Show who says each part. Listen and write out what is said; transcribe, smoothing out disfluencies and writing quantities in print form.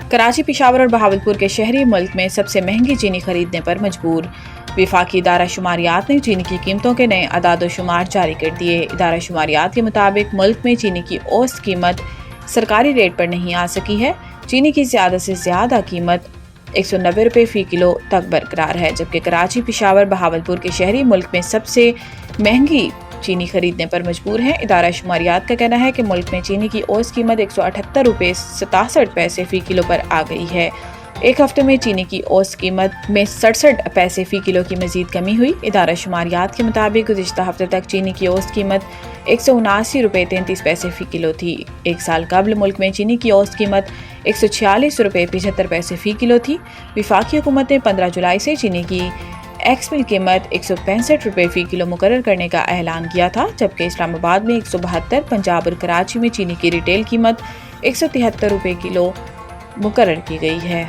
Speaker 1: کراچی، پشاور اور بہاولپور کے شہری ملک میں سب سے مہنگی چینی خریدنے پر مجبور۔ وفاقی ادارہ شماریات نے چینی کی قیمتوں کے نئے اعداد و شمار جاری کر دیے۔ ادارہ شماریات کے مطابق ملک میں چینی کی اوسط قیمت سرکاری ریٹ پر نہیں آ سکی ہے۔ چینی کی زیادہ سے زیادہ قیمت 190 روپے فی کلو تک برقرار ہے، جبکہ کراچی، پشاور، بہاولپور کے شہری ملک میں سب سے مہنگی چینی خریدنے پر مجبور ہیں۔ ادارہ شماریات کا کہنا ہے کہ ملک میں چینی کی اوسط قیمت 178 روپے 67 پیسے فی کلو پر آ گئی ہے۔ ایک ہفتے میں چینی کی اوسط قیمت میں 67 پیسے فی کلو کی مزید کمی ہوئی۔ ادارہ شماریات کے مطابق گزشتہ ہفتے تک چینی کی اوسط قیمت 179 روپے 33 پیسے فی کلو تھی۔ ایک سال قبل ملک میں چینی کی اوسط قیمت 146 روپے 75 پیسے فی کلو تھی۔ وفاقی حکومت نے 15 جولائی سے چینی کی ایکسپل قیمت 165 روپے فی کلو مقرر کرنے کا اعلان کیا تھا، جبکہ اسلام آباد میں 172، پنجاب اور کراچی میں چینی کی ریٹیل قیمت 173 روپے کلو مقرر کی گئی ہے۔